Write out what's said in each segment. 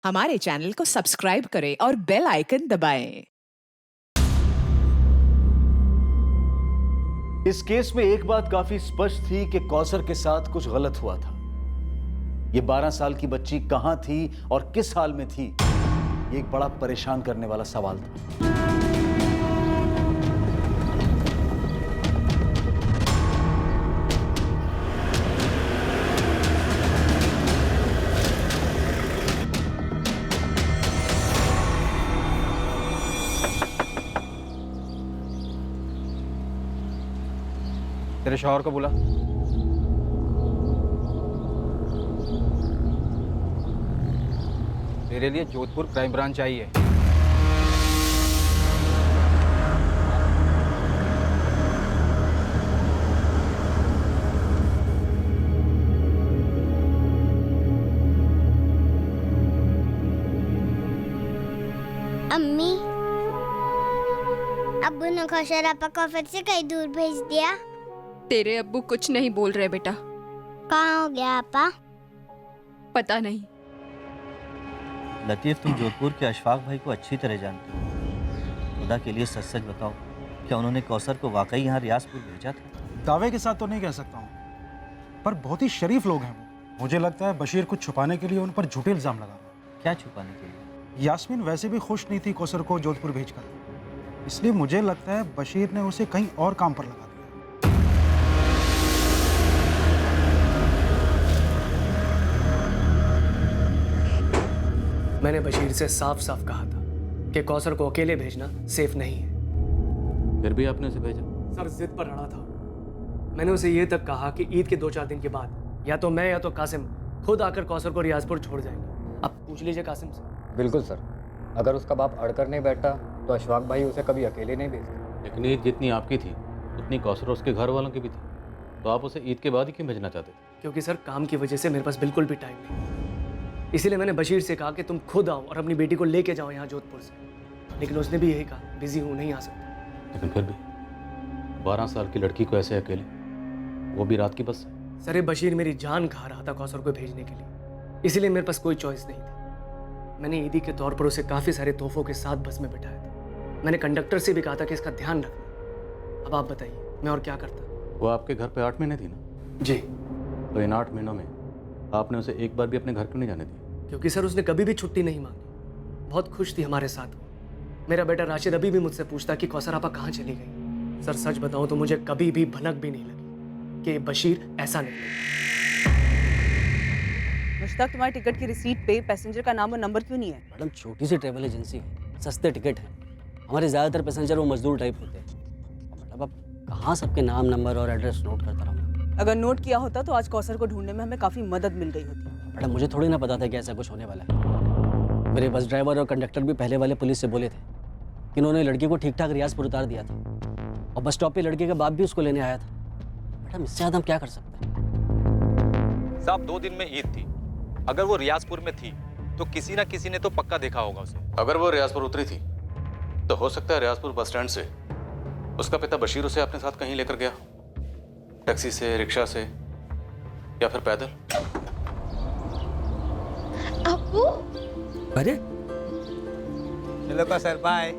हमारे चैनल को सब्सक्राइब करें और बेल आइकन दबाएं। इस केस में एक बात काफी स्पष्ट थी कि कौसर के साथ कुछ गलत हुआ था। ये 12 साल की बच्ची कहां थी और किस हाल में थी, ये एक बड़ा परेशान करने वाला सवाल था। तेरे शौहर को बुला। मेरे लिए जोधपुर क्राइम ब्रांच चाहिए। अम्मी, अब्बू ने कौशल आपा को फिर से कहीं दूर भेज दिया। तेरे अब्बू कुछ नहीं बोल रहे बेटा। कहाँ हो गया आपा? पता नहीं। लतीफ़, तुम जोधपुर के अशफाक भाई को अच्छी तरह जानते हो। खुदा के लिए सच सच बताओ, क्या उन्होंने कौसर को वाकई यहाँ रियासपुर भेजा था? दावे के साथ तो नहीं कह सकता हूँ, पर बहुत ही शरीफ लोग हैं वो। मुझे लगता है बशीर कुछ छुपाने के लिए उन पर झूठे इल्ज़ाम लगा रहा है। क्या छुपाने के लिए? यास्मीन वैसे भी खुश नहीं थी कौसर को जोधपुर भेजकर, इसलिए मुझे लगता है बशीर ने उसे कहीं और काम पर लगा दिया। मैंने बशीर से साफ साफ कहा था कि कौसर को अकेले भेजना सेफ नहीं है। फिर भी आपने उसे भेजा? सर जिद पर अड़ा था। मैंने उसे ये तक कहा कि ईद के 2-4 दिन के बाद या तो मैं या तो कासिम खुद आकर कौसर को रियाजपुर छोड़ जाएंगे। अब पूछ लीजिए कासिम से। बिल्कुल सर, अगर उसका बाप अड़कर नहीं बैठा तो अशफाक भाई उसे कभी अकेले नहीं भेजते। लेकिन ईद जितनी आपकी थी उतनी कौसर उसके घर वालों की भी थी, तो आप उसे ईद के बाद ही क्यों भेजना चाहते थे? क्योंकि सर काम की वजह से मेरे पास बिल्कुल भी टाइम नहीं, इसीलिए मैंने बशीर से कहा कि तुम खुद आओ और अपनी बेटी को लेके जाओ यहाँ जोधपुर से, लेकिन उसने भी यही कहा बिजी हूँ, नहीं आ सकता। लेकिन फिर भी 12 साल की लड़की को ऐसे अकेले, वो भी रात की बस से? सर बशीर मेरी जान खा रहा था कौसर को भेजने के लिए, इसीलिए मेरे पास कोई चॉइस नहीं थी। मैंने ईदी के तौर पर उसे काफ़ी सारे तोहफों के साथ बस में बिठाया था। मैंने कंडक्टर से भी कहा था कि इसका ध्यान रखना। अब आप बताइए मैं और क्या करता। वो आपके घर पे 8 महीने थी ना? जी। तो इन 8 महीनों में आपने उसे एक बार भी अपने घर क्यों नहीं जाने दी? क्योंकि सर उसने कभी भी छुट्टी नहीं मांगी, बहुत खुश थी हमारे साथ वो। मेरा बेटा राशिद अभी भी मुझसे पूछता कि कौसर आपा कहाँ चली गई। सर सच बताऊं तो मुझे कभी भी भनक भी नहीं लगी कि बशीर ऐसा नहीं। मुश्ताक, तुम्हारी टिकट की रिसीट पे पैसेंजर का नाम और नंबर क्यों नहीं है? मैडम, छोटी सी ट्रैवल एजेंसी है, सस्ते टिकट हैं। हमारे ज़्यादातर पैसेंजर वो मजदूर टाइप होते हैं। मैडम, अब कहाँ सबके नाम, नंबर और एड्रेस नोट करता रहूँ? अगर नोट किया होता तो आज कौसर को ढूंढने में हमें काफ़ी मदद मिल गई होती। मैडम, मुझे थोड़ी ना पता था कि ऐसा कुछ होने वाला है। मेरे बस ड्राइवर और कंडक्टर भी पहले वाले पुलिस से बोले थे कि इन्होंने लड़की को ठीक ठाक रियासपुर उतार दिया था, और बस स्टॉप पे लड़के का बाप भी उसको लेने आया था। मैडम, इससे ज़्यादा हम क्या कर सकते हैं? साहब 2 दिन में ईद थी, अगर वो रियाजपुर में थी तो किसी ना किसी ने तो पक्का देखा होगा उसे। अगर वो रियाजपुर उतरी थी तो हो सकता है रियाजपुर बस स्टैंड से उसका पिता बशीर उसे अपने साथ कहीं लेकर गया, टैक्सी से, रिक्शा से, या फिर पैदल। अब्बू, अरे चलो का सर, बाय।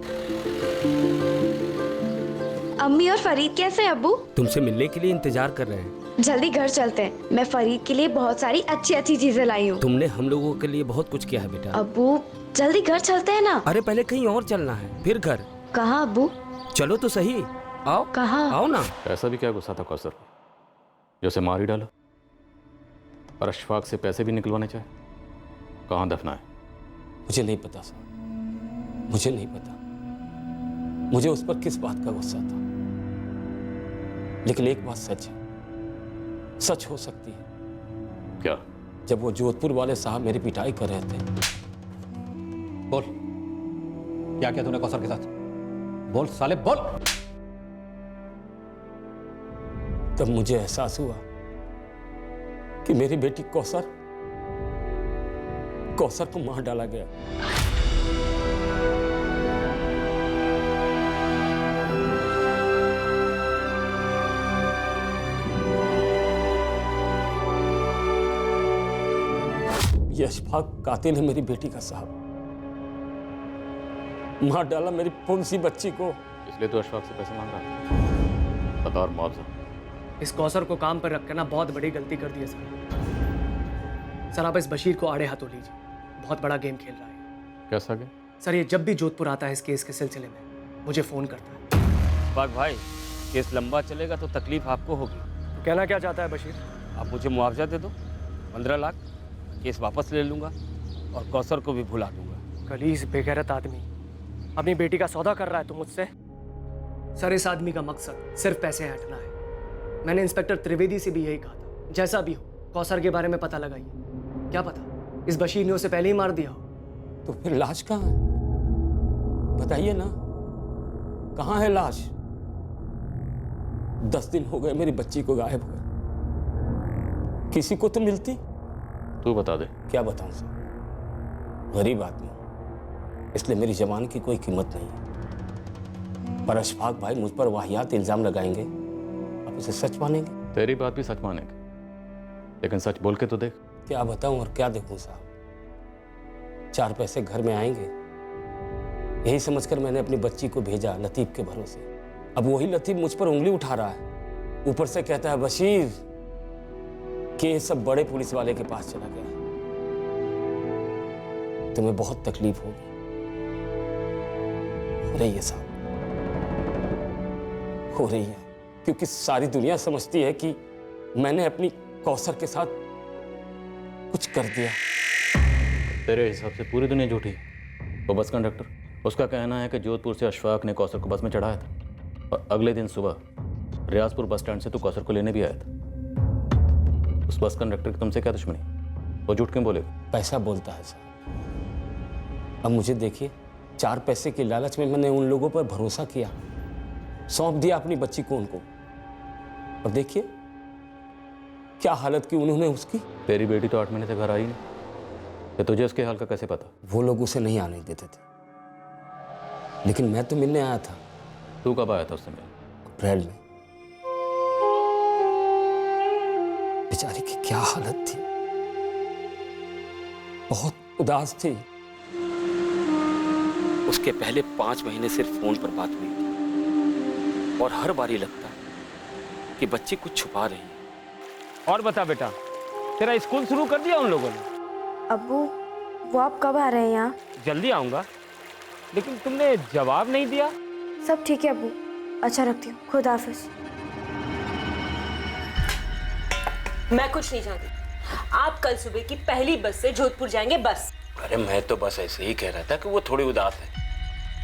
अम्मी और फरीद कैसे हैं अब्बू? तुमसे मिलने के लिए इंतजार कर रहे हैं। जल्दी घर चलते हैं। मैं फरीद के लिए बहुत सारी अच्छी अच्छी चीजें लाई हूँ। तुमने हम लोगों के लिए बहुत कुछ किया है बेटा। अब्बू, जल्दी घर चलते हैं ना। अरे पहले कहीं और चलना है, फिर घर। कहाँ अब्बू? चलो तो सही, आओ। कहाँ? आओ ना। ऐसा भी क्या गुस्सा था कौसर को जो उसे मार ही डाला, और अशफाक से पैसे भी निकलवाने चाहे? कहाँ दफना है? मुझे नहीं पता साहब, मुझे नहीं पता मुझे उस पर किस बात का गुस्सा था, लेकिन एक बात सच है, सच हो सकती है। क्या? जब वो जोधपुर वाले साहब मेरी पिटाई कर रहे थे। बोल, क्या किया तूने कौसर के साथ? बोल साले, बोल। तब मुझे एहसास हुआ कि मेरी बेटी कौसर को मार डाला गया। ये अशफाक कातिल है मेरी बेटी का साहब। मार डाला मेरी पुंसी बच्ची को। इसलिए तो अशफाक से पैसे मांग रहा था, बतौर मुआवजा। इस कौसर को काम पर रखकर ना बहुत बड़ी गलती कर दी है सर। सर आप इस बशीर को आड़े हाथों लीजिए, बहुत बड़ा गेम खेल रहा है। कैसा गेम? सर ये जब भी जोधपुर आता है इस केस के सिलसिले में मुझे फ़ोन करता है। अशफाक भाई, केस लंबा चलेगा तो तकलीफ आपको होगी। तो कहना क्या चाहता है बशीर? आप मुझे मुआवजा दे दो 15 लाख, केस वापस ले लूँगा और कौसर को भी भुला दूंगा। कलीस बेगैरत आदमी अपनी बेटी का सौदा कर रहा है तो मुझसे? सर इस आदमी का मकसद सिर्फ पैसे हटना है। मैंने इंस्पेक्टर त्रिवेदी से भी यही कहा था, जैसा भी हो कौसर के बारे में पता लगाइए। क्या पता इस बशीर ने उसे पहले ही मार दिया हो। तो फिर लाश कहाँ है? बताइए ना, कहाँ है लाश? 10 दिन हो गए मेरी बच्ची को गायब हुए। किसी को तो मिलती। तू बता दे। क्या बताऊं सर, गरीब आदमी, इसलिए मेरी जबान की कोई कीमत नहीं है। पर अशफाक भाई मुझ पर वाहियात इल्जाम लगाएंगे, आप इसे सच मानेंगे? तेरी बात भी सच मानेंगे, लेकिन सच बोल के तो देख। क्या बताऊं और क्या देखूं साहब, 4 पैसे घर में आएंगे यही समझकर मैंने अपनी बच्ची को भेजा लतीफ के भरोसे। अब वही लतीफ मुझ पर उंगली उठा रहा है, ऊपर से कहता है बशीर कि ये सब बड़े पुलिस वाले के पास चला गया। तुम्हें बहुत तकलीफ होगी। हो रही है साहब, हो रही है, क्योंकि सारी दुनिया समझती है कि मैंने अपनी कौसर के साथ कुछ कर दिया। तेरे हिसाब से पूरी दुनिया झूठी है। वो बस कंडक्टर, उसका कहना है कि जोधपुर से अशफाक ने कौसर को बस में चढ़ाया था और अगले दिन सुबह रियाजपुर बस स्टैंड से तू कौसर को लेने भी आया था। उस बस कंडक्टर की तुमसे क्या दुश्मनी? वो झूठ क्यों बोलेगा? पैसा बोलता है साहब। अब मुझे देखिए, 4 पैसे के लालच में मैंने उन लोगों पर भरोसा किया, सौंप दिया अपनी बच्ची को उनको, और देखिए क्या हालत की उन्होंने उसकी। तेरी बेटी तो 8 महीने से घर आई नहीं, तो तुझे उसके हाल का कैसे पता? वो लोग उसे नहीं आने देते थे, लेकिन मैं तो मिलने आया था। तू कब आया था उससे मिलने? अप्रैल में। बेचारी की क्या हालत थी, बहुत उदास थी। उसके पहले 5 महीने सिर्फ फोन पर बात हुई थी, और हर बार ही लगता है कि बच्ची कुछ छुपा रही है। और बता बेटा, तेरा स्कूल शुरू कर दिया उन लोगों ने? अब्बू, वो आप कब आ रहे हैं यहाँ? जल्दी आऊंगा, लेकिन तुमने जवाब नहीं दिया। सब ठीक है अब्बू, अच्छा रखती हूँ, खुदा हाफिज। मैं कुछ नहीं चाहती। आप कल सुबह की पहली बस से जोधपुर जाएंगे, बस। अरे मैं तो बस ऐसे ही कह रहा था कि वो थोड़ी उदास है,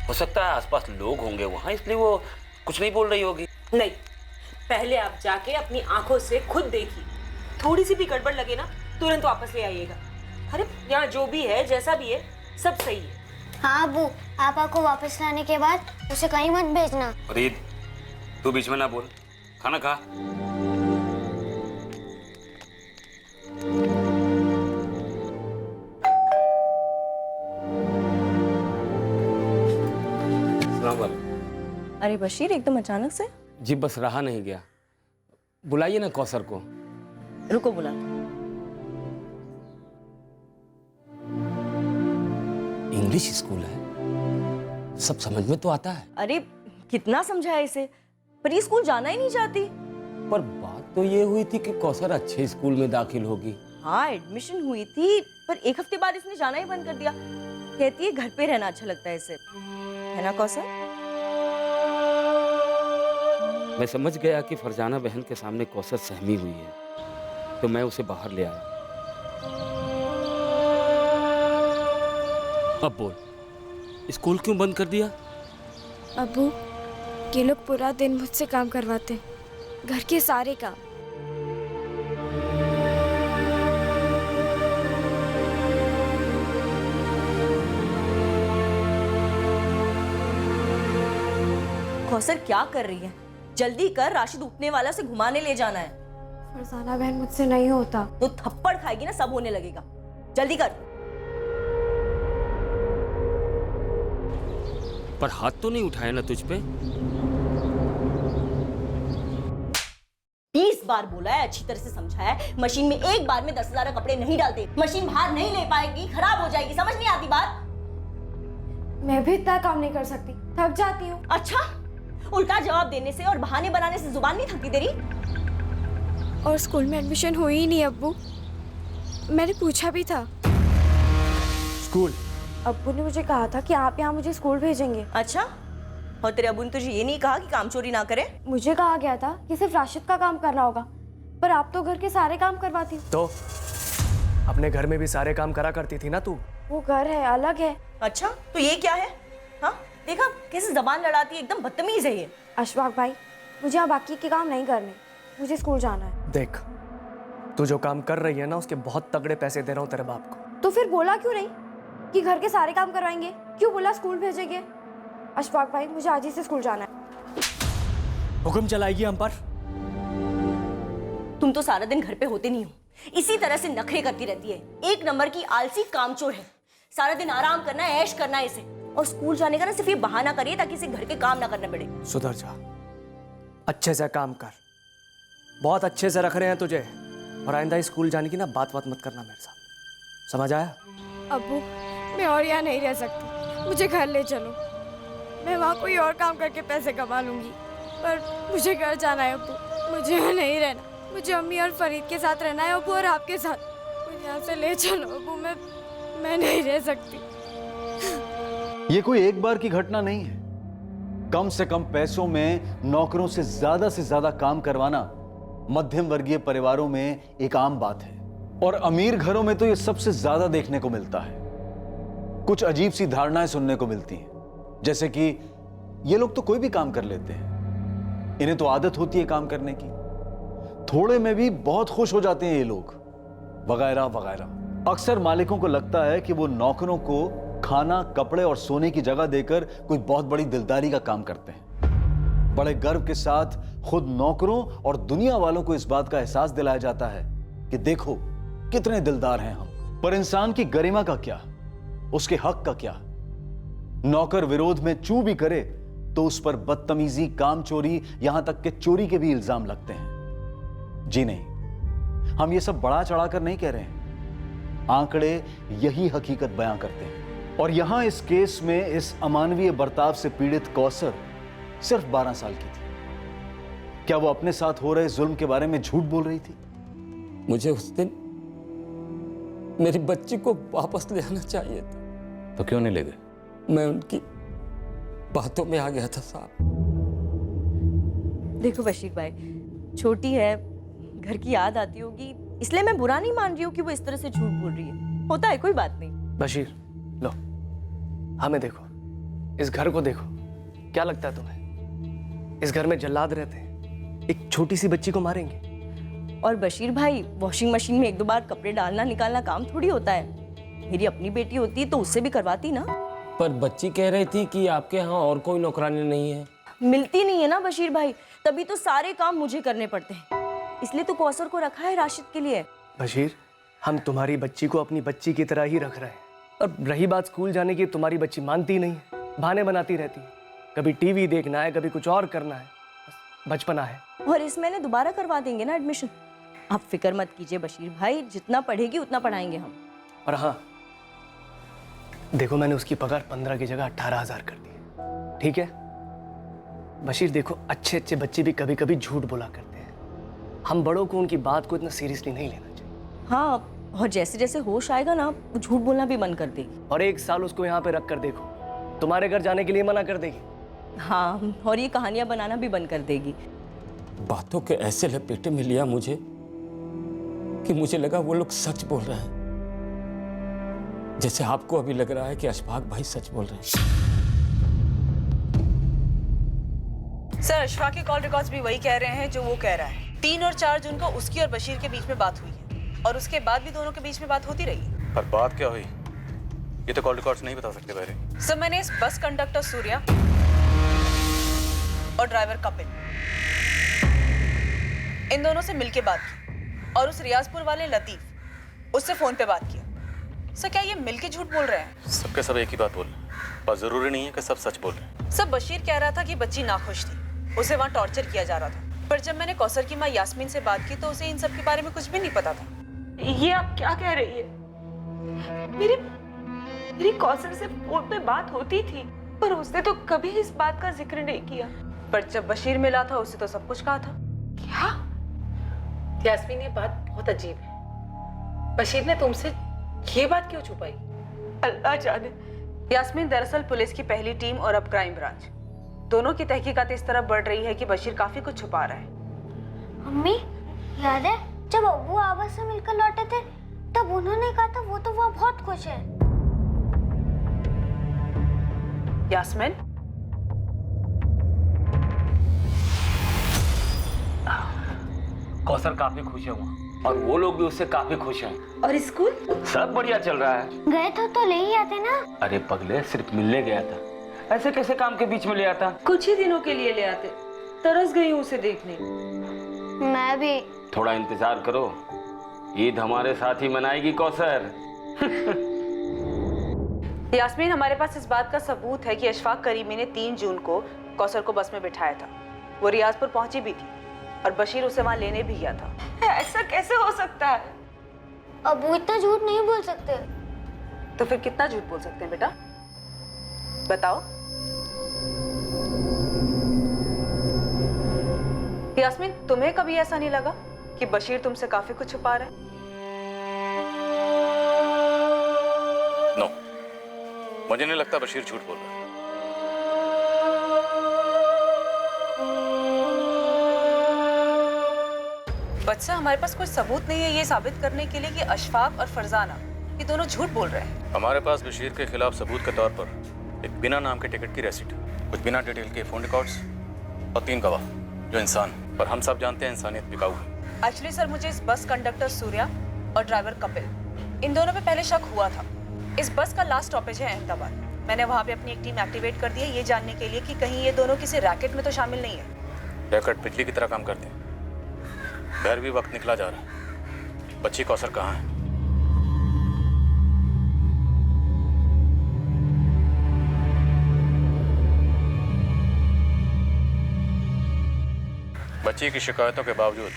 हो सकता है आसपास लोग होंगे वहाँ, इसलिए वो कुछ नहीं बोल रही होगी। नहीं, पहले आप जाके अपनी आंखों से खुद देखिए। थोड़ी सी भी गड़बड़ लगे ना, तुरंत वापस ले आइएगा। अरे यहाँ जो भी है, जैसा भी है, सब सही है। हाँ अबू, पापा को वापस लाने के बाद उसे कहीं मत भेजना। फरीद, तू बीच में ना बोल, खाना खा। अरे बशीर, एकदम अचानक से? जी बस रहा नहीं गया, बुलाइए ना कौसर को। रुको बुला। इंग्लिश स्कूल है, सब समझ में तो आता है। अरे कितना समझाया इसे, पर ये स्कूल जाना ही नहीं चाहती। पर बात तो ये हुई थी कि कौसर अच्छे स्कूल में दाखिल होगी। हाँ एडमिशन हुई थी, पर 1 हफ्ते बाद इसने जाना ही बंद कर दिया। कहती है घर पे रहना अच्छा लगता है इसे, है ना कौसर? मैं समझ गया कि फरजाना बहन के सामने कौसर सहमी हुई है, तो मैं उसे बाहर ले आया। अब बोल, स्कूल क्यों बंद कर दिया? अब्बू, ये लोग पूरा दिन मुझसे काम करवाते, घर के सारे काम। कौसर क्या कर रही है? जल्दी कर, राशिद उठने वाला से घुमाने ले जाना है। फरजाना बहन मुझसे नहीं होता। तो थप्पड़ खाएगी ना, सब होने लगेगा। जल्दी कर। पर हाथ तो नहीं उठाया ना तुझ पे? 20 20 बार बोला है, अच्छी तरह से समझाया है, मशीन में एक बार में 10,000 कपड़े नहीं डालते, मशीन बाहर नहीं ले पाएगी, खराब हो जाएगी, समझ नहीं आती बात? मैं भी इतना काम नहीं कर सकती, थक जाती हूँ। अच्छा, उल्टा जवाब देने से और बहाने बनाने से जुबान नहीं थकती तेरी? और स्कूल में एडमिशन हुई ही नहीं अब्बू, मैंने पूछा भी था। स्कूल? अब्बू ने मुझे कहा था कि आप यहाँ मुझे स्कूल भेजेंगे। अच्छा, और तेरे अब्बू ने तुझे ये नहीं कहा कि काम चोरी ना करे? मुझे कहा गया था कि सिर्फ राशिद का काम करना होगा, पर आप तो घर के सारे काम करवाती हो। तो अपने घर में भी सारे काम करा करती थी ना तू। वो घर है, अलग है। अच्छा, तो ये क्या है? हाँ, देखा कैसे जबान लड़ाती है, एकदम बदतमीज है ये। अशफाक भाई, मुझे यहाँ बाकी के काम नहीं करने, मुझे स्कूल जाना है। देख, तू जो काम कर रही है ना, उसके बहुत तगड़े पैसे दे रहा हूँ तेरे बाप को। तो फिर बोला क्यों नहीं कि घर के सारे काम करवाएंगे? क्यों बोला स्कूल भेजेंगे? अशफाक भाई, मुझे आज ही से स्कूल जाना है। हुक्म चलाएगी हम पर? तुम तो सारा दिन घर पे होते नहीं हो, इसी तरह से नखरे करती रहती है। एक नंबर की आलसी कामचोर है, सारा दिन आराम करना है, ऐश करना है इसे, और स्कूल जाने का ना सिर्फ ये बहाना करिए ताकि इसे घर के काम ना करने पड़े। सुधर जा, अच्छे से काम कर, बहुत अच्छे से रख रहे हैं तुझे, और आइंदा स्कूल जाने की ना बात मत करना मेरे साथ, समझ आया? अब्बू, मैं और यहाँ नहीं रह सकती, मुझे घर ले चलो। मैं वहाँ कोई और काम करके पैसे कमा लूंगी, पर मुझे घर जाना है अब्बू, मुझे यहाँ नहीं रहना। मुझे अम्मी और फरीद के साथ रहना है अब्बू, और आपके साथ। मुझे यहाँ से ले चलो अब्बू, मैं नहीं रह सकती। ये कोई एक बार की घटना नहीं है। कम से कम पैसों में नौकरों से ज्यादा काम करवाना मध्यम वर्गीय परिवारों में एक आम बात है, और अमीर घरों में तो ये सबसे ज्यादा देखने को मिलता है। कुछ अजीब सी धारणाएं सुनने को मिलती हैं, जैसे कि ये लोग तो कोई भी काम कर लेते हैं, इन्हें तो आदत होती है काम करने की, थोड़े में भी बहुत खुश हो जाते हैं ये लोग, वगैरह वगैरह। अक्सर मालिकों को लगता है कि वो नौकरों को खाना, कपड़े और सोने की जगह देकर कोई बहुत बड़ी दिलदारी का काम करते हैं। बड़े गर्व के साथ खुद नौकरों और दुनिया वालों को इस बात का एहसास दिलाया जाता है कि देखो कितने दिलदार हैं हम। पर इंसान की गरिमा का क्या, उसके हक का क्या? नौकर विरोध में चू भी करे तो उस पर बदतमीजी, काम चोरी, यहां तक कि चोरी के भी इल्जाम लगते हैं। जी नहीं, हम ये सब बढ़ा चढ़ाकर नहीं कह रहे हैं, आंकड़े यही हकीकत बयां करते हैं। और यहां इस केस में इस अमानवीय बर्ताव से पीड़ित कौसर सिर्फ 12 साल की थी। क्या वो अपने साथ हो रहे जुल्म के बारे में झूठ बोल रही थी? मुझे उस दिन मेरी बच्ची को वापस ले आना चाहिए था। तो क्यों नहीं ले गए? मैं उनकी बातों में आ गया था साहब। देखो बशीर भाई, छोटी है, घर की याद आती होगी, इसलिए मैं बुरा नहीं मान रही हूँ कि वो इस तरह से झूठ बोल रही है। होता है, कोई बात नहीं। बशीर, लो, हमें देखो, इस घर को देखो, क्या लगता है तुम्हें इस घर में जल्लाद रहते हैं, एक छोटी सी बच्ची को मारेंगे? और बशीर भाई, वॉशिंग मशीन में 1-2 बार कपड़े डालना निकालना काम थोड़ी होता है। मेरी अपनी बेटी होती तो उससे भी करवाती ना। पर बच्ची कह रही थी कि आपके यहाँ और कोई नौकरानी नहीं है। मिलती नहीं है ना बशीर भाई, तभी तो सारे काम मुझे करने पड़ते हैं, इसलिए तो कौसर को रखा है राशिद के लिए। बशीर, हम तुम्हारी बच्ची को अपनी बच्ची की तरह ही रख रहे हैं, और रही बात स्कूल जाने की, तुम्हारी बच्ची मानती नहीं है, बहाने बनाती रहती है, कभी टीवी देखना है, कभी कुछ और करना है, बचपना है। और इस महीने दोबारा करवा देंगे ना एडमिशन, आप फिक्र मत कीजिए बशीर भाई, जितना पढ़ेगी उतना पढ़ाएंगे हम। और हाँ, देखो मैंने उसकी पगार 15 की जगह 18,000 कर दी, ठीक है? बशीर देखो, अच्छे अच्छे बच्चे भी कभी कभी झूठ बोला करते हैं, हम बड़ों को उनकी बात को इतना सीरियसली नहीं लेना चाहिए। हाँ, और जैसे जैसे होश आएगा ना, वो झूठ बोलना भी बंद कर देगी। और 1 साल उसको यहाँ पे रख कर देखो, तुम्हारे घर जाने के लिए मना कर देगी। हाँ, और ये कहानियां बनाना भी बंद कर देगी। बातों के ऐसे लपेटे में लिया मुझे कि मुझे लगा वो लोग सच बोल रहे हैं, जैसे आपको अभी लग रहा है कि अशफाक भाई सच बोल रहे हैं। सर, अशफाक के कॉल रिकॉर्ड्स भी वही कह रहे हैं जो वो कह रहा है। 3 और 4 जून को उसकी और बशीर के बीच में बात हुई है, और उसके बाद भी दोनों के बीच में बात होती रही। पर बात क्या हुई ये तो कॉल रिकॉर्ड्स नहीं बता सकते बहरे। सर, मैंने इस बस कंडक्टर सूर्या और ड्राइवर कपिल, इन दोनों से मिलके बात की, और उस रियाजपुर वाले लतीफ, उससे फोन पे बात किया। सर, क्या ये मिलके झूठ बोल रहे हैं? सबके सब एक ही बात बोल रहे हैं, पर जरूरी नहीं है कि सब सच बोल रहे हैं। सर, बशीर कह रहा था कि बच्ची नाखुश थी, उसे वहाँ टॉर्चर किया जा रहा था, पर जब मैंने कौसर की माँ यास्मीन से बात की तो उसे इन सब के बारे में कुछ भी नहीं पता था। ये आप क्या कह रही है? मेरी कौसर से फोन पे बात होती थी, पर उसने तो कभी इस बात का जिक्र नहीं किया। पर जब बशीर मिला था उसे तो सब कुछ कहा था। क्या? यास्मीन, ये बात बहुत अजीब है। बशीर ने तुमसे ये बात क्यों छुपाई? अल्लाह जाने। यास्मीन दरअसल पुलिस की पहली टीम और अब क्राइम ब्रांच दोनों की तहकीकात इस तरह बढ़ रही है कि बशीर काफी कुछ छुपा रहा है। मम्मी, याद है जब अब्बू आबा से मिलकर लौटे थे तब उन्होंने कहा था वो तो वहाँ बहुत खुश है। यास्मीन, कौसर काफी खुश है वहाँ, और वो लोग भी उससे काफी खुश हैं। और स्कूल सब बढ़िया चल रहा है। गए तो ले ही आते ना। अरे पगले, सिर्फ मिलने गया था, ऐसे कैसे काम के बीच में ले आता? कुछ ही दिनों के लिए ले आते। तरस गई हूँ उसे देखने। मैं भी। थोड़ा इंतजार करो, ईद हमारे साथ ही मनाएगी कौसर। यास्मीन, हमारे पास इस बात का सबूत है कि अशफाक करीमी ने 3 जून को कौसर को बस में बिठाया था। वो रियाजपुर पहुंची भी थी और बशीर उसे वहां लेने भी गया था। ऐसा कैसे हो सकता है? अब्बू इतना झूठ नहीं बोल सकते। तो फिर कितना झूठ बोल सकते हैं बेटा, बताओ। यास्मीन, तुम्हें कभी ऐसा नहीं लगा कि बशीर तुमसे काफी कुछ छुपा रहा है? नो, मुझे नहीं लगता बशीर झूठ बोल रहा है। बच्चा, हमारे पास कोई सबूत नहीं है ये साबित करने के लिए कि अशफाक और फरजाना ये दोनों झूठ बोल रहे हैं। हमारे पास बशीर के खिलाफ सबूत के तौर पर एक बिना नाम के टिकट की रेसिट, कुछ बिना डिटेल के फोन रिकॉर्ड्स और 3 गवाह जो इंसान, पर हम सब जानते हैं इंसानियत बिकाऊ है। एक्चुअली सर, मुझे इस बस कंडक्टर सूर्या और ड्राइवर कपिल, इन दोनों पे पहले शक हुआ था। इस बस का लास्ट स्टॉपेज है अहमदाबाद। मैंने वहाँ पे अपनी एक टीम एक्टिवेट कर दी है ये जानने के लिए कि कहीं ये दोनों किसी रैकेट में तो शामिल नहीं है। रैकेट बिजली की तरह काम करते हैं। घर भी वक्त निकला जा रहा है। बच्ची कौसर कहाँ है? बच्ची की शिकायतों के बावजूद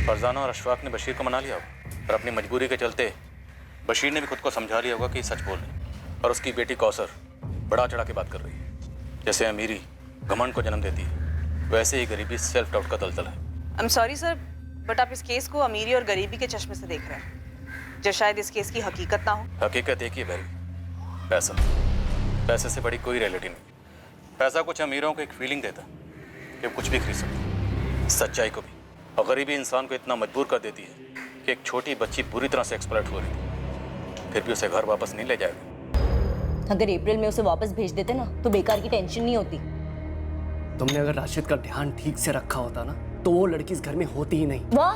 फरजाना और अशफाक ने बशीर को मना लिया होगा, और अपनी मजबूरी के चलते बशीर ने भी खुद को समझा लिया होगा कि सच बोल रहे, और उसकी बेटी कौसर बड़ा चढ़ा के बात कर रही है। जैसे अमीरी घमंड को जन्म देती है, वैसे ही गरीबी सेल्फ डाउट का दलदल है। I am sorry sir, but आप इस केस को अमीरी और गरीबी के चश्मे से देख रहे हैं, जो शायद इस केस की हकीकत ना हो। हकीकत एक ही बहरी, पैसा। पैसे से बड़ी कोई रियलिटी नहीं। पैसा कुछ अमीरों को एक फीलिंग देता कि वो कुछ भी खरीद सकते, सच्चाई को भी। और गरीबी इंसान को इतना मजबूर कर देती है कि एक छोटी बच्ची बुरी तरह से एक्सप्लॉइट हो रही थी, फिर भी उसे घर वापस नहीं ले जाएगा। अगर अप्रैल में उसे वापस भेज देते ना तो बेकार की टेंशन नहीं होती। तुमने अगर राशिद का ध्यान ठीक से रखा होता ना तो वो लड़की इस घर में होती ही नहीं। वाह,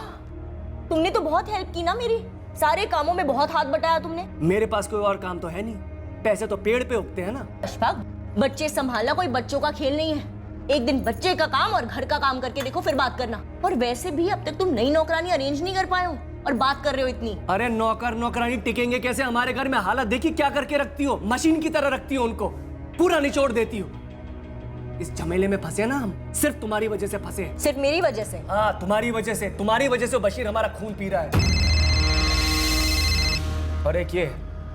तुमने तो बहुत हेल्प की ना मेरी, सारे कामों में बहुत हाथ बटाया तुमने। मेरे पास कोई और काम तो है नहीं, पैसे तो पेड़ पे उगते हैं ना। अशफाक, बच्चे संभालना कोई बच्चों का खेल नहीं है। एक दिन बच्चे का काम और घर का काम करके देखो, फिर बात करना। और वैसे भी अब तक तुम नई नौकरानी अरेंज नहीं कर पाए हो और बात कर रहे हो इतनी। अरे नौकर नौकरानी टिकेंगे कैसे? हमारे घर में हालत देखी क्या करके रखती हो, मशीन की तरह रखती हो उनको, पूरा निचोड़ देती हो। इस झमेले में फंसे ना हम, सिर्फ तुम्हारी वजह से फंसे। सिर्फ मेरी वजह से? हाँ, तुम्हारी वजह से। तुम्हारी वजह से बशीर हमारा खून पी रहा है। और एक ये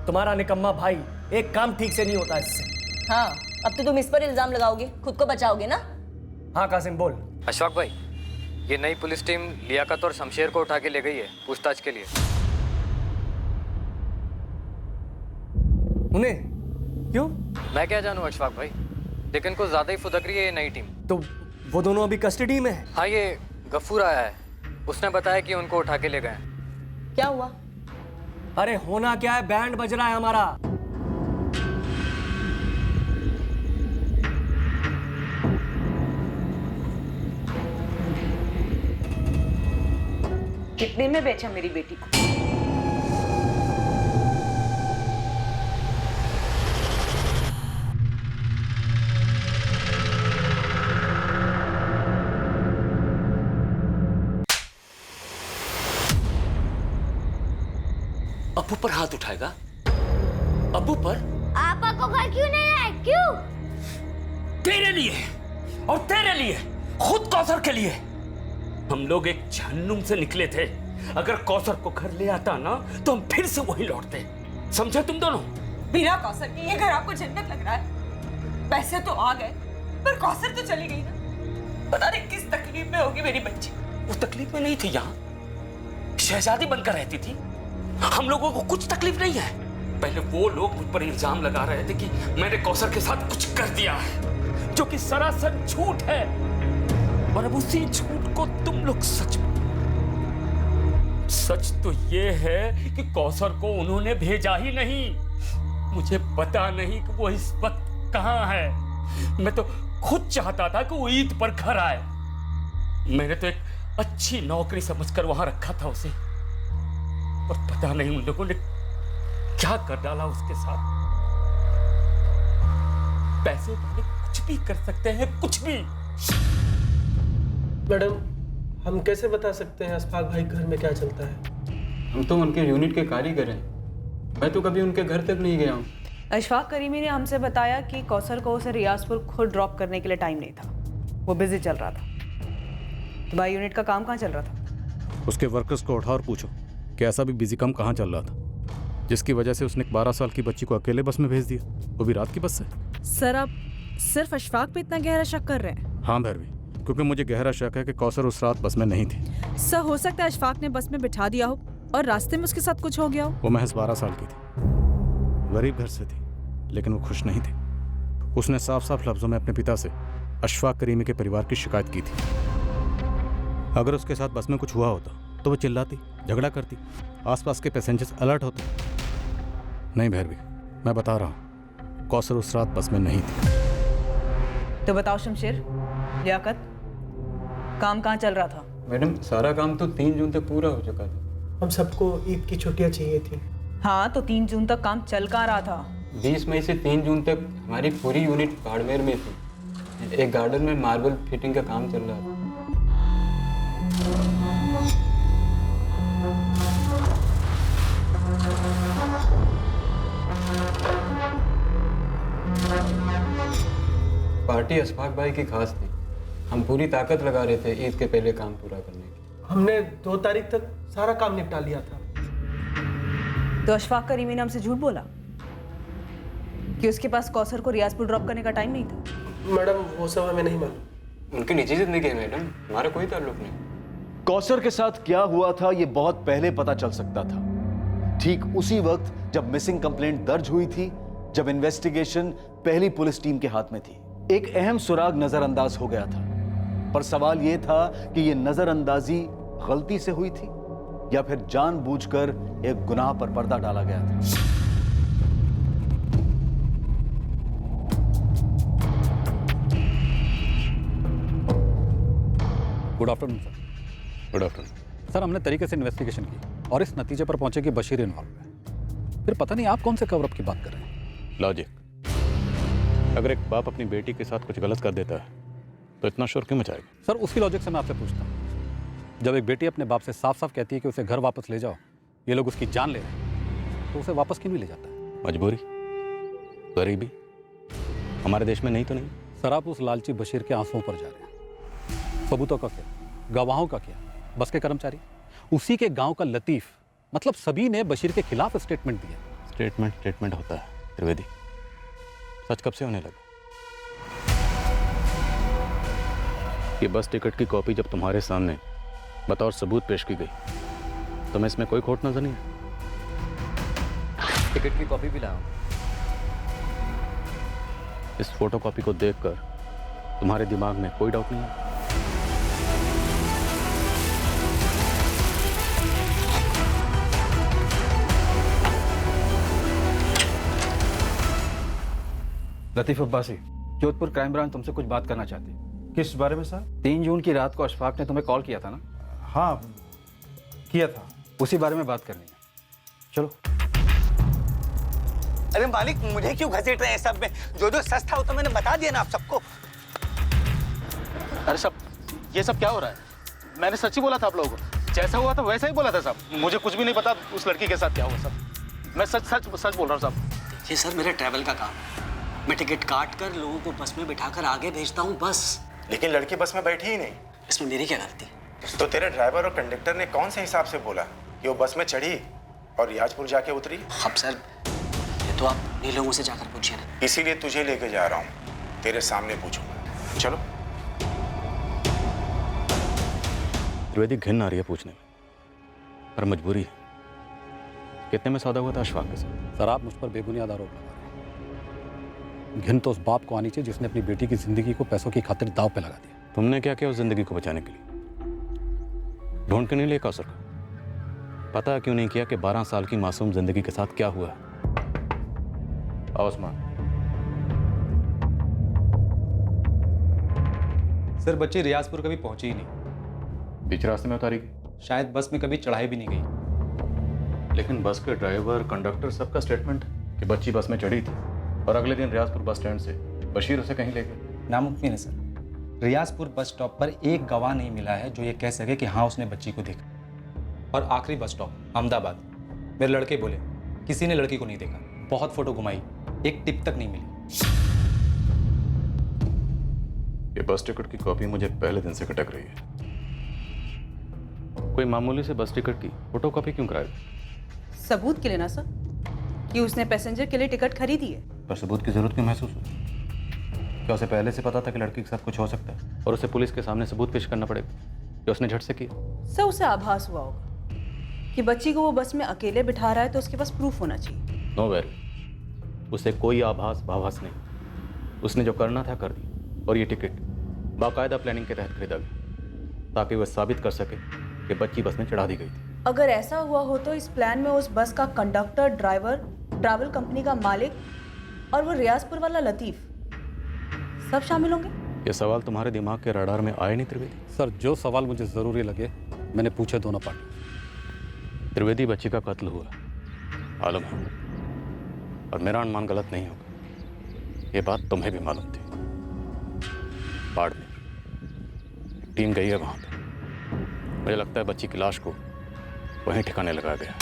तुम्हारा निकम्मा भाई, एक काम ठीक से नहीं होता इससे। हाँ, अब तो तुम इस पर इल्जाम लगाओगे, खुद को बचाओगे ना? हाँ कासिम बोल। अशफाक भाई, ये नई पुलिस टीम लियाकत और शमशेर को उठा के ले गई है पूछताछ के लिए। उन्हें क्यों? मैं क्या जानूं अशफाक भाई, लेकिन कुछ ज्यादा ही फुदक रही है ये नई टीम। तो वो दोनों अभी कस्टडी में है? हाँ, ये गफूर आया है, उसने बताया कि उनको उठा के ले गए। क्या हुआ? अरे होना क्या है, बैंड बज रहा है हमारा। कितने में बेचा मेरी बेटी को? अब्बू पर हाथ उठाएगा? अब्बू पर? आपा को घर क्यों नहीं आए? क्यों? तेरे लिए और तेरे लिए, खुद कौसर के लिए। हम लोग एक जहन्नुम से निकले थे। अगर कौसर को घर ले आता ना तो हम फिर से वहीं लौटते। समझे तुम दोनों? बिना कौसर के ये घर आपको जन्नत लग रहा है? पैसे तो आ गए पर कौसर तो चली गई ना। पता नहीं किस तकलीफ में होगी मेरी बच्ची। वो तकलीफ में नहीं थी, यहाँ शहजादी बनकर रहती थी। हम लोगों को कुछ तकलीफ नहीं है। पहले वो लोग मुझ पर इल्जाम लगा रहे थे कि मैंने कौसर के साथ कुछ कर दिया है, जो कि सरासर झूठ है। और अब उसी झूठ को तुम लोग सच तो ये है कि कौसर को उन्होंने भेजा ही नहीं। मुझे पता नहीं कि वो इस वक्त कहां है। मैं तो खुद चाहता था कि वो ईद पर घर आए। मैंने तो एक अच्छी नौकरी समझकर वहां रखा था उसे, और पता नहीं उन लोगों ने क्या कर डाला उसके साथ। पैसे वाले कुछ भी कर सकते हैं, कुछ भी। मैडम, हम कैसे बता सकते हैं अशफाक भाई घर में क्या चलता है? हम तो उनके यूनिट के कारीगर हैं। मैं तो कभी उनके घर तक नहीं गया हूँ। अशफाक करीमी ने हमसे बताया कि कौसर को उसे रियाजपुर खुद ड्रॉप करने के लिए टाइम नहीं था, वो बिजी चल रहा था। तो भाई यूनिट का काम कहाँ चल रहा था? उसके वर्कर्स को उठा और पूछो कि ऐसा भी बिजी काम कहाँ चल रहा था जिसकी वजह से उसने एक 12 साल की बच्ची को अकेले बस में भेज दिया, वो भी रात की बस से। सर, आप सिर्फ अशफाक पे इतना गहरा शक कर रहे हैं? हाँ भैरवी, क्योंकि मुझे गहरा शक है कि कौसर उस रात बस में नहीं थी। सर, हो सकता है अशफाक ने बस में बिठा दिया हो और रास्ते में उसके साथ कुछ हो गया हो। वो महज 12 साल की थी, गरीब घर से थी, लेकिन वो खुश नहीं थी। उसने साफ साफ लफ्जों में अपने पिता से अशफाक करीमी के परिवार की शिकायत की थी। अगर उसके साथ बस में कुछ हुआ होता तो वो चिल्लाती, झगड़ा करती, आसपास के पैसेंजर्स अलर्ट होते। नहीं भैरवी, मैं बता रहा हूँ, कौसर उस रात बस में नहीं थी। तो बताओ शमशेर, लियाकत, काम कहाँ चल रहा था? मैडम, सारा काम तो 3 जून तक पूरा हो चुका था। हम सबको ईद की छुट्टियां चाहिए थी। हाँ, तो 3 जून तक काम चल कहाँ रहा था? 20 मई से 3 जून तक हमारी पूरी यूनिट बाड़मेर में थी। एक गार्डन में मार्बल फिटिंग का काम चल रहा था। पार्टी अशफाक भाई की खास थी। हम पूरी ताकत लगा रहे थे ईद के पहले काम पूरा करने की। हमने 2 तारीख तक सारा काम निपटा लिया था। तो अशफाक करीमी ने हमसे झूठ बोला कि उसके पास कौसर को रियाजपुर ड्रॉप करने का टाइम नहीं था? मैडम, वो सब हमें नहीं मालूम। उनकी निजी जिंदगी है मैडम, हमारा कोई ताल्लुक नहीं। कौसर के साथ क्या हुआ था ये बहुत पहले पता चल सकता था। ठीक उसी वक्त जब मिसिंग कंप्लेंट दर्ज हुई थी, जब इन्वेस्टिगेशन पहली पुलिस टीम के हाथ में थी, एक अहम सुराग नजरअंदाज हो गया था। पर सवाल यह था कि यह नजरअंदाजी गलती से हुई थी या फिर जानबूझकर एक गुनाह पर पर्दा डाला गया था। Good afternoon sir. Good afternoon sir, हमने तरीके से इन्वेस्टिगेशन की और इस नतीजे पर पहुंचे कि बशीर इन्वॉल्व है। फिर पता नहीं आप कौन से कवर अप की बात कर रहे हैं। लॉजिक, अगर एक बाप अपनी बेटी के साथ कुछ गलत कर देता है तो इतना शोर क्यों मचाएगा? सर, उसी लॉजिक से मैं आपसे पूछता हूँ, जब एक बेटी अपने बाप से साफ साफ कहती है कि उसे घर वापस ले जाओ, ये लोग उसकी जान ले रहे हैं, तो उसे वापस क्यों नहीं ले जाता है? मजबूरी, गरीबी, हमारे देश में नहीं तो नहीं। सर, आप उस लालची बशीर के आंसुओं पर जा रहे हैं। सबूतों का क्या, गवाहों का क्या, बस के कर्मचारी, उसी के गांव का लतीफ, मतलब सभी ने बशीर के खिलाफ स्टेटमेंट दिया। स्टेटमेंट होता है त्रिवेदी, सच कब से होने लगा? ये बस टिकट की कॉपी जब तुम्हारे सामने बतौर सबूत पेश की गई तो मैं इसमें कोई खोट नजर नहीं है। टिकट की कॉपी भी लाओ। इस फोटो कॉपी को देखकर तुम्हारे दिमाग में कोई डाउट नहीं है? लतीफ अब्बासी, जोधपुर क्राइम ब्रांच तुमसे कुछ बात करना चाहती है। किस बारे में सर? 3 जून की रात को अशफाक ने तुम्हें कॉल किया था ना? हाँ, किया था। उसी बारे में बात करनी है, चलो। अरे मालिक, मुझे क्यों घसीट रहे हैं सब में? जो जो सच था वो तो मैंने बता दिया ना आप सबको। अरे सब, ये सब क्या हो रहा है? मैंने सच ही बोला था आप लोगों को, जैसा हुआ था वैसा ही बोला था साहब। मुझे कुछ भी नहीं पता उस लड़की के साथ क्या हुआ साहब। मैं सच बोल रहा हूँ साहब। ये सर मेरा ट्रैवल का काम है। मैं टिकट काट कर लोगों को बस में बिठाकर आगे भेजता हूँ, बस। लेकिन लड़की बस में बैठी ही नहीं। इसमें मेरी क्या गलती? तो तेरे ड्राइवर और कंडक्टर ने कौन से हिसाब से बोला कि वो बस में चढ़ी और रियाजपुर जाके उतरी? अब सर ये तो आप उन्हीं लोगों से जाकर पूछिए ना। इसीलिए तुझे लेके जा रहा हूँ, तेरे सामने पूछूंगा। चलो। त्रिवेदी, घिन आ रही है पूछने में, पर मजबूरी है। कितने में सौदा हुआ था अशफाक के साथ? सर आप मुझ पर बेबुनियाद आरोप लगा रहे हैं। घिन तो उस बाप को आनी चाहिए जिसने अपनी बेटी की जिंदगी को पैसों की खातिर दांव पे लगा दिया। तुमने क्या किया उस जिंदगी को बचाने के लिए? ढूंढ के नहीं लिया कौसर को? पता क्यों नहीं किया कि 12 साल की मासूम जिंदगी के साथ क्या हुआ? आओ उस्मान। सर बच्ची रियाजपुर कभी पहुंची ही नहीं। बीच रास्ते में उतारी? शायद बस में कभी चढ़ाई भी नहीं गई। लेकिन बस के ड्राइवर, कंडक्टर सबका स्टेटमेंट कि बच्ची बस में चढ़ी थी और अगले दिन रियाजपुर बस स्टैंड से बशीर उसे कहीं ले गए। नामुमकिन है सर। रियाजपुर बस स्टॉप पर एक गवाह नहीं मिला है जो ये कह सके कि हाँ उसने बच्ची को देखा। और आखिरी बस स्टॉप अहमदाबाद, मेरे लड़के बोले किसी ने लड़की को नहीं देखा। बहुत फोटो घुमाई, एक टिप तक नहीं मिली। ये बस टिकट की कॉपी मुझे पहले दिन से खटक रही है। कोई मामूली से बस टिकट की फोटो कॉपी क्यों कराए? सबूत के लिए ना सर, कि उसने पैसेंजर के लिए टिकट खरीदी है। पर सबूत की जरूरत क्यों महसूस हुई? क्या उसे पहले से पता था कि लड़की के साथ कुछ हो सकता है और उसे पुलिस के सामने सबूत पेश करना पड़ेगा कि उसने झट से किया? सर उसे आभास हुआ होगा कि बच्ची को वो बस में अकेले बिठा रहा है, तो उसके पास प्रूफ होना चाहिए। नो वेरी, उसे कोई आभास भाभास नहीं। उसने जो करना था कर दी, और ये टिकट बाकायदा प्लानिंग के तहत खरीदा गया ताकि वह साबित कर सके कि बच्ची बस में चढ़ा दी गई थी। अगर ऐसा हुआ हो तो इस प्लान में उस बस का कंडक्टर, ड्राइवर, ट्रैवल कंपनी का मालिक और वो रियाजपुर वाला लतीफ़ सब शामिल होंगे। ये सवाल तुम्हारे दिमाग के रडार में आए नहीं त्रिवेदी? सर जो सवाल मुझे ज़रूरी लगे मैंने पूछे दोनों पार्टी। त्रिवेदी, बच्ची का कत्ल हुआ, मालूम है, और मेरा अनुमान गलत नहीं होगा। ये बात तुम्हें भी मालूम थी। बाढ़ में टीम गई है वहाँ पे। मुझे लगता है बच्ची की लाश को वहीं ठिकाने लगा गया।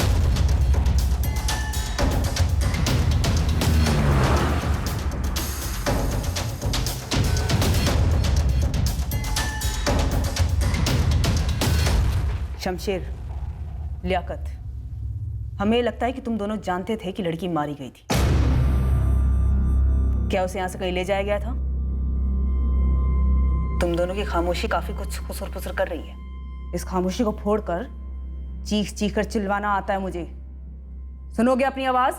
शमशेर, लियाकत, हमें लगता है कि तुम दोनों जानते थे कि लड़की मारी गई थी। क्या उसे यहाँ से कहीं ले जाया गया था? तुम दोनों की खामोशी काफी कुछ खुसर-पुसर कर रही है। इस खामोशी को फोड़कर चीख चीख कर चिल्लाना आता है मुझे। सुनोगे अपनी आवाज?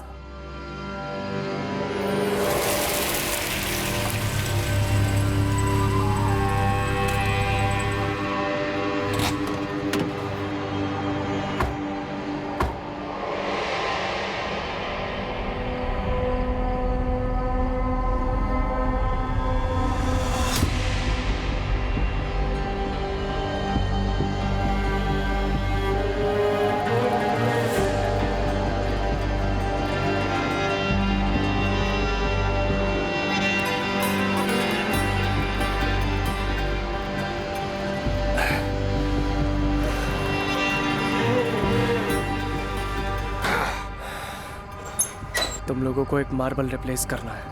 तुम लोगों को एक मार्बल रिप्लेस करना है,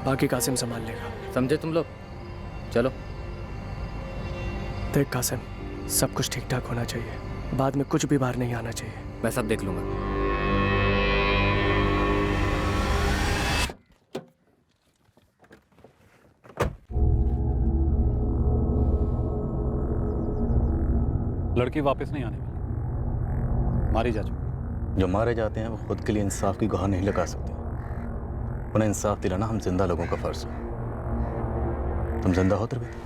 बाकी कासिम संभाल लेगा। समझे तुम लोग? चलो। देख कासिम, सब कुछ ठीक ठाक होना चाहिए, बाद में कुछ भी बाहर नहीं आना चाहिए। मैं सब देख लूंगा। लड़की वापस नहीं आने वाली, मारी जा चुकी। जो मारे जाते हैं वो खुद के लिए इंसाफ की गुहार नहीं लगा सकते। उन्हें इंसाफ दिलाना हम जिंदा लोगों का फर्ज है। तुम जिंदा हो त्रिवेदी?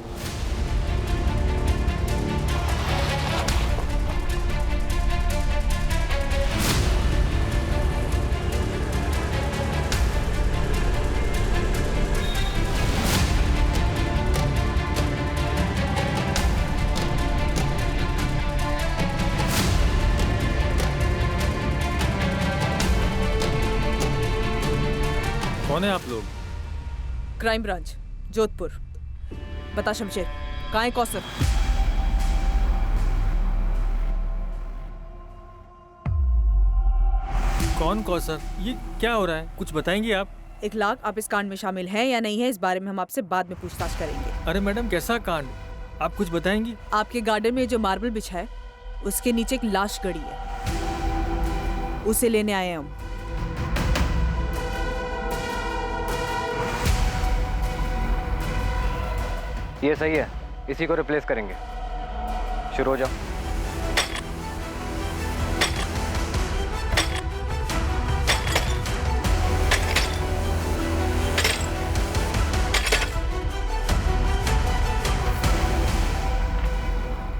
कौन है आप लोग? Crime branch, Jodhpur. बता शमशेर, कहाँ है कौसर? कौन कौसर? ये क्या हो रहा है, कुछ बताएंगी आप? इखलाक, आप इस कांड में शामिल हैं या नहीं है, इस बारे में हम आपसे बाद में पूछताछ करेंगे। अरे मैडम, कैसा कांड? आप कुछ बताएंगी? आपके गार्डन में जो मार्बल बिछा है उसके नीचे एक लाश गड़ी है, उसे लेने आए हैं हम। ये सही है, इसी को रिप्लेस करेंगे। शुरू हो जाओ।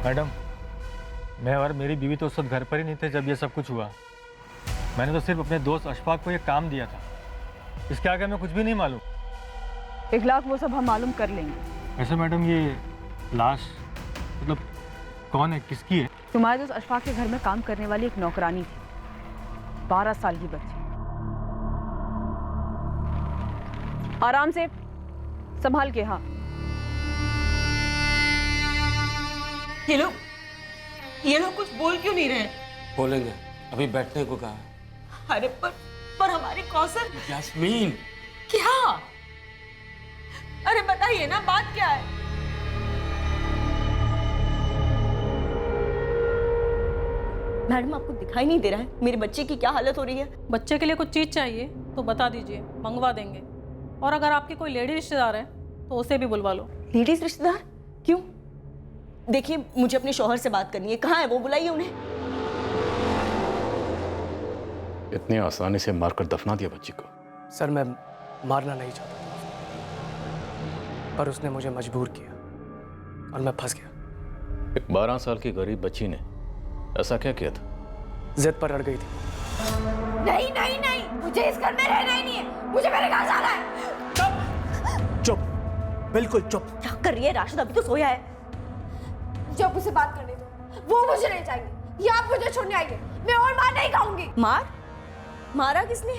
मैडम, मैं और मेरी बीवी तो उस वक्त घर पर ही नहीं थे जब ये सब कुछ हुआ। मैंने तो सिर्फ अपने दोस्त अशफाक को ये काम दिया था। इसके आगे हमें कुछ भी नहीं मालूम। 1 लाख वो सब हम मालूम कर लेंगे। वैसे मैडम, ये लाश मतलब कौन है, किसकी है? तुम्हारे दोस्त अशफाक के घर में काम करने वाली एक नौकरानी थी, 12 साल की बच्ची। आराम से, संभाल के। हाँ, ये लोग कुछ बोल क्यों नहीं रहे? बोलेंगे, अभी बैठने को कहा है। अरे पर हमारे कौसर। यास्मीन, क्या? अरे बताइए ना, बात क्या है? मैडम, आपको दिखाई नहीं दे रहा है मेरे बच्चे की क्या हालत हो रही है? बच्चे के लिए कुछ चीज चाहिए तो बता दीजिए, मंगवा देंगे। और अगर आपके कोई लेडी रिश्तेदार है तो उसे भी बुलवा लो। लेडीज रिश्तेदार? क्यों? देखिए, मुझे अपने शौहर से बात करनी है। कहाँ है वो? बुलाइए उन्हें। इतनी आसानी से मारकर दफना दिया बच्ची को? सर, मैं मारना नहीं चाहता था, पर उसने मुझे मजबूर किया और मैं फंस गया। एक 12 साल की गरीब बच्ची ने ऐसा क्या किया था? जिद पर अड़ गई थी। नहीं नहीं नहीं, मुझे इस घर में रहना ही नहीं है, मुझे मेरे घर जाना है। चुप, बिल्कुल चुप। क्या कर रही है राशिद? अभी तो सोया है। जब उसे बात करने दो, वो मुझे ले जाएंगे या आप मुझे छोड़ने आएंगे। मैं और मार नहीं खाऊंगी। मारा किसने?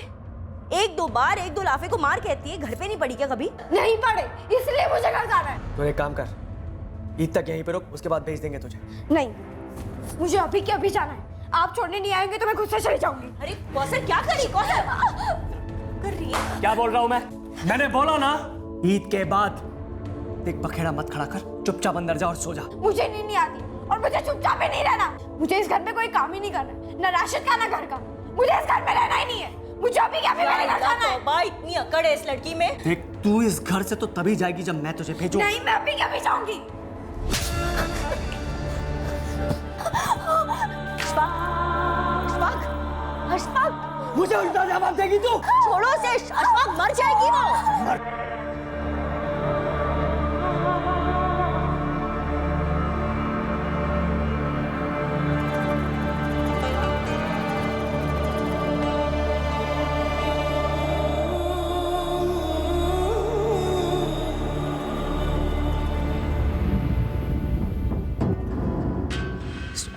1-2 बार 1-2 लाफे को मार कहती है। घर पे नहीं पड़ी क्या कभी? नहीं पड़े, इसलिए मुझे घर जाना है। तो एक काम कर, ईद तक यहीं पे रुक, उसके बाद भेज देंगे तुझे। नहीं, मुझे अभी के अभी जाना है। आप छोड़ने नहीं आएंगे तो मैं खुद से चली जाऊंगी। अरे कौसर, क्या कर रही? कौसर कर रही है? क्या बोल रहा हूँ मैं? मैंने बोला ना, ईद के बाद। देख, बखेड़ा मत खड़ा कर, चुपचाप अंदर जा और सो जा। मुझे नींद नहीं आती और मुझे चुपचाप भी नहीं रहना। मुझे इस घर में कोई काम ही नहीं करना, ना राशिद का ना घर का। मुझे इस घर में रहना ही नहीं है। मुझे अभी क्या मेरे घर जाना है। तौबा, इतनी अकड़ है इस लड़की में। देख, तू इस घर से तो तभी जाएगी जब मैं तुझे भेजूं। नहीं, मैं अभी क्या भी जाऊंगी। अशफाक, मुझे उल्टा जवाब देगी तू? छोड़ो उसे, अशफाक मर जाएगी वो।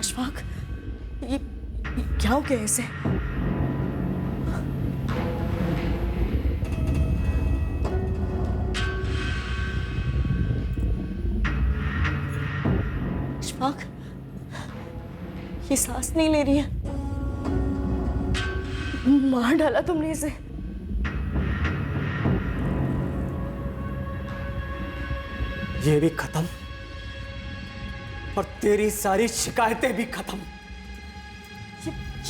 अशफाक, ये क्या हो गया इसे? अशफाक, ये सांस नहीं ले रही है। मार डाला तुमने इसे। ये भी खत्म और तेरी सारी शिकायतें भी खत्म।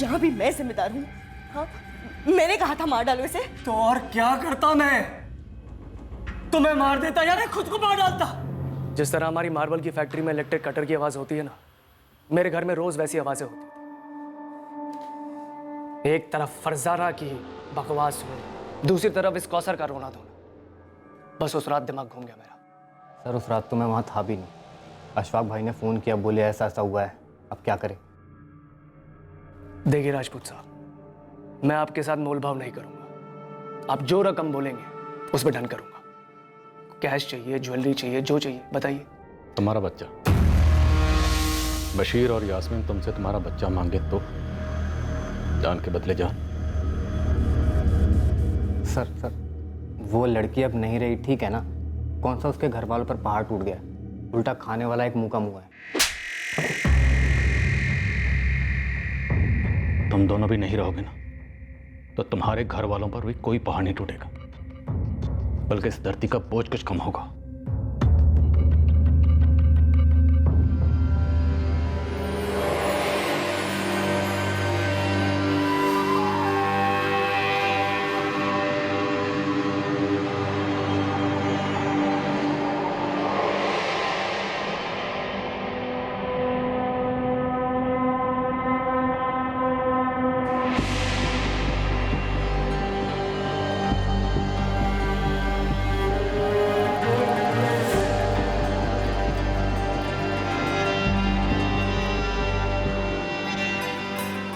यहाँ भी मैं जिम्मेदार हूँ। हाँ, मैंने कहा था मार डालो इसे। तो और क्या करता मैं? तुम्हें मार देता या खुद को मार डालता? जिस तरह हमारी मार्बल की फैक्ट्री में इलेक्ट्रिक कटर की आवाज होती है ना, मेरे घर में रोज वैसी आवाजें होती थी। एक तरफ फरजाना की बकवास हो, दूसरी तरफ इस कौसर का रोना धोना। बस उस रात दिमाग घूम गया मेरा। सर, उस रात तो मैं वहाँ था भी नहीं। अशफाक भाई ने फ़ोन किया, बोले ऐसा ऐसा हुआ है, अब क्या करें? देखिए राजपूत साहब, मैं आपके साथ मोलभाव नहीं करूंगा। आप जो रकम बोलेंगे उस पर डन करूंगा। कैश चाहिए, ज्वेलरी चाहिए, जो चाहिए बताइए। तुम्हारा बच्चा बशीर और यास्मीन तुमसे तुम्हारा बच्चा मांगे तो जान के बदले जान। सर, वो लड़की अब नहीं रही, ठीक है ना? कौन सा उसके घर वालों पर पहाड़ टूट गया? उल्टा खाने वाला एक मुंह का मुंह है। तुम दोनों भी नहीं रहोगे ना, तो तुम्हारे घर वालों पर भी कोई पहाड़ नहीं टूटेगा, बल्कि इस धरती का बोझ कुछ कम होगा।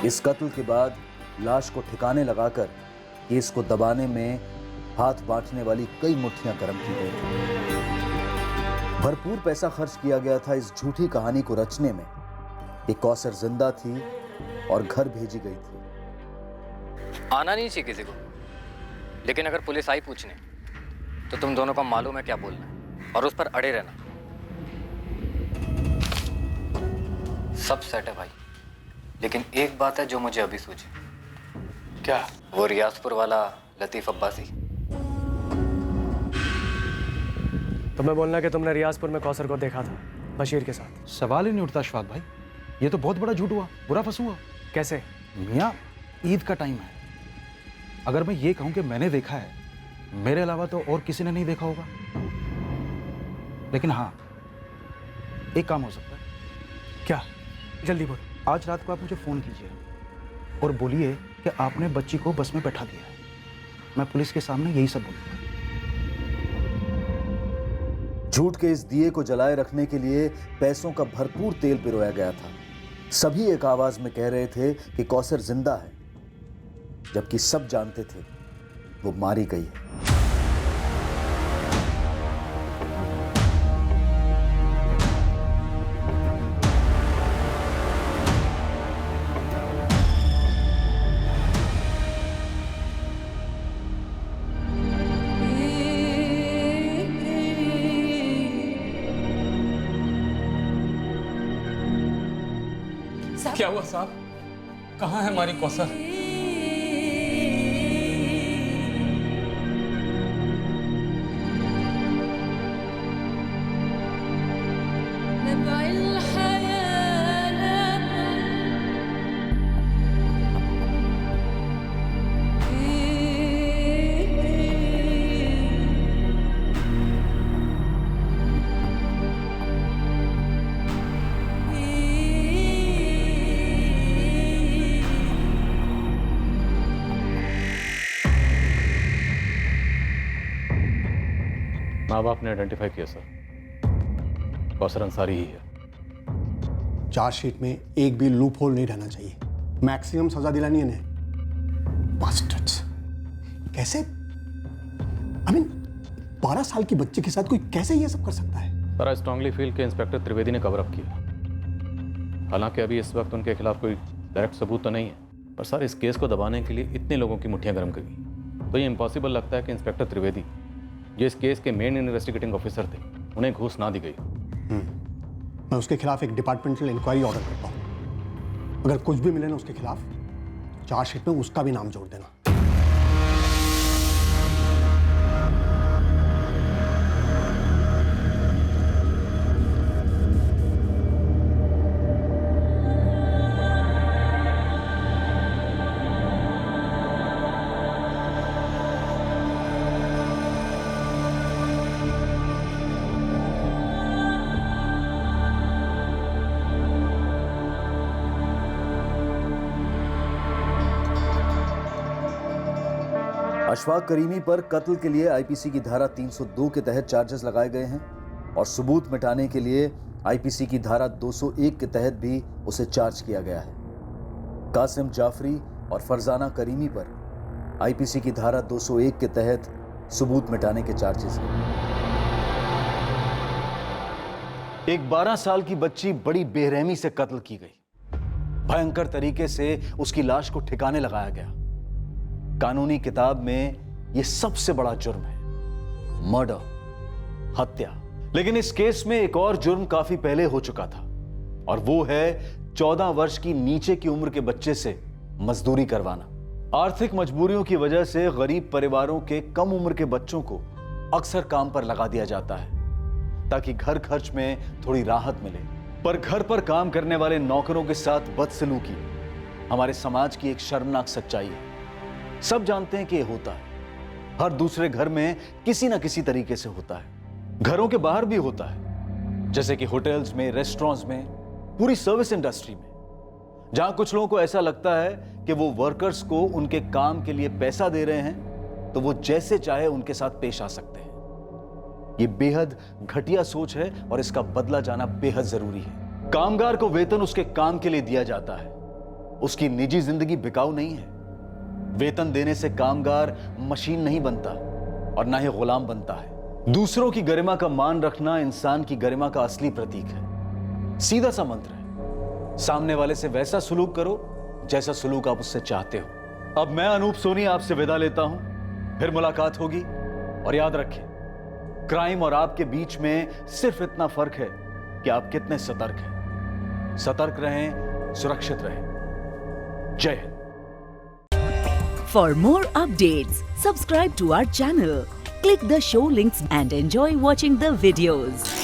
इस कत्ल के बाद लाश को ठिकाने लगाकर केस को दबाने में हाथ बांटने वाली कई मुट्ठियां गर्म की गई थी। भरपूर पैसा खर्च किया गया था इस झूठी कहानी को रचने में कि कौसर जिंदा थी और घर भेजी गई थी। आना नहीं चाहिए किसी को, लेकिन अगर पुलिस आई पूछने तो तुम दोनों को मालूम है क्या बोलना है और उस पर अड़े रहना। सब सेट है भाई, लेकिन एक बात है जो मुझे अभी सूझी। क्या? वो रियाजपुर वाला लतीफ अब्बासी। तुम्हें बोलना कि तुमने रियाजपुर में कौसर को देखा था बशीर के साथ। सवाल ही नहीं उठता अशफाक भाई, ये तो बहुत बड़ा झूठ हुआ, बुरा फंसूआ। कैसे? मियाँ, ईद का टाइम है, अगर मैं ये कहूं कि मैंने देखा है, मेरे अलावा तो और किसी ने नहीं देखा होगा। लेकिन हाँ, एक काम हो सकता है। क्या? जल्दी बोलो। आज रात को आप मुझे फोन कीजिए और बोलिए कि आपने बच्ची को बस में बैठा दिया है। मैं पुलिस के सामने यही सब बोलूंगा। झूठ के इस दिए को जलाए रखने के लिए पैसों का भरपूर तेल पिरोया गया था। सभी एक आवाज में कह रहे थे कि कौसर जिंदा है, जबकि सब जानते थे वो मारी गई है। क्या हुआ साहब? कहाँ है हमारी कौसर? माँ बाप ने आइडेंटिफाई किया सर, कौसर अंसारी ही है। चार्जशीट में एक भी लूप होल नहीं रहना चाहिए, मैक्सिमम सजा दिलानी है इन्हें। बास्टर्ड्स, कैसे? आई मीन 12 साल की बच्चे के साथ कोई कैसे ये सब कर सकता है? सर, आई स्ट्रांगली फील कि इंस्पेक्टर त्रिवेदी ने कवर अप किया। हालांकि अभी इस वक्त उनके खिलाफ कोई डायरेक्ट सबूत तो नहीं है, पर सर इस केस को दबाने के लिए इतने लोगों की मुट्ठियां गर्म करी तो ये इम्पॉसिबल लगता है कि इंस्पेक्टर त्रिवेदी, जो इस केस के मेन इन्वेस्टिगेटिंग ऑफिसर थे, उन्हें घूस ना दी गई। मैं उसके खिलाफ एक डिपार्टमेंटल इंक्वायरी ऑर्डर करता हूँ। अगर कुछ भी मिले ना उसके खिलाफ, चार्जशीट में उसका भी नाम जोड़ देना। अशफाक करीमी पर कत्ल के लिए आईपीसी की धारा 302 के तहत चार्जेस लगाए गए हैं और सबूत मिटाने के लिए आईपीसी की धारा 201 के तहत भी उसे चार्ज किया गया है। कासिम जाफरी और फरजाना करीमी पर आईपीसी की धारा 201 के तहत सबूत मिटाने के चार्जेस हैं। एक 12 साल की बच्ची बड़ी बेरहमी से कत्ल की गई। भयंकर तरीके से उसकी लाश को ठिकाने लगाया गया। कानूनी किताब में यह सबसे बड़ा जुर्म है, मर्डर, हत्या। लेकिन इस केस में एक और जुर्म काफी पहले हो चुका था और वो है 14 वर्ष की नीचे की उम्र के बच्चे से मजदूरी करवाना। आर्थिक मजबूरियों की वजह से गरीब परिवारों के कम उम्र के बच्चों को अक्सर काम पर लगा दिया जाता है ताकि घर खर्च में थोड़ी राहत मिले। पर घर पर काम करने वाले नौकरों के साथ बदसलूकी हमारे समाज की एक शर्मनाक सच्चाई है। सब जानते हैं कि यह होता है, हर दूसरे घर में किसी ना किसी तरीके से होता है। घरों के बाहर भी होता है, जैसे कि होटल्स में, रेस्टोरेंट्स में, पूरी सर्विस इंडस्ट्री में, जहां कुछ लोगों को ऐसा लगता है कि वो वर्कर्स को उनके काम के लिए पैसा दे रहे हैं तो वो जैसे चाहे उनके साथ पेश आ सकते हैं। ये बेहद घटिया सोच है और इसका बदला जाना बेहद जरूरी है। कामगार को वेतन उसके काम के लिए दिया जाता है, उसकी निजी जिंदगी बिकाऊ नहीं है। वेतन देने से कामगार मशीन नहीं बनता और ना ही गुलाम बनता है। दूसरों की गरिमा का मान रखना इंसान की गरिमा का असली प्रतीक है। सीधा सा मंत्र है, सामने वाले से वैसा सुलूक करो जैसा सुलूक आप उससे चाहते हो। अब मैं अनूप सोनी आपसे विदा लेता हूं, फिर मुलाकात होगी। और याद रखें, क्राइम और आपके बीच में सिर्फ इतना फर्क है कि आप कितने सतर्क हैं। सतर्क रहें, सुरक्षित रहें। जय Hind. For more updates, subscribe to our channel, click the show links and enjoy watching the videos.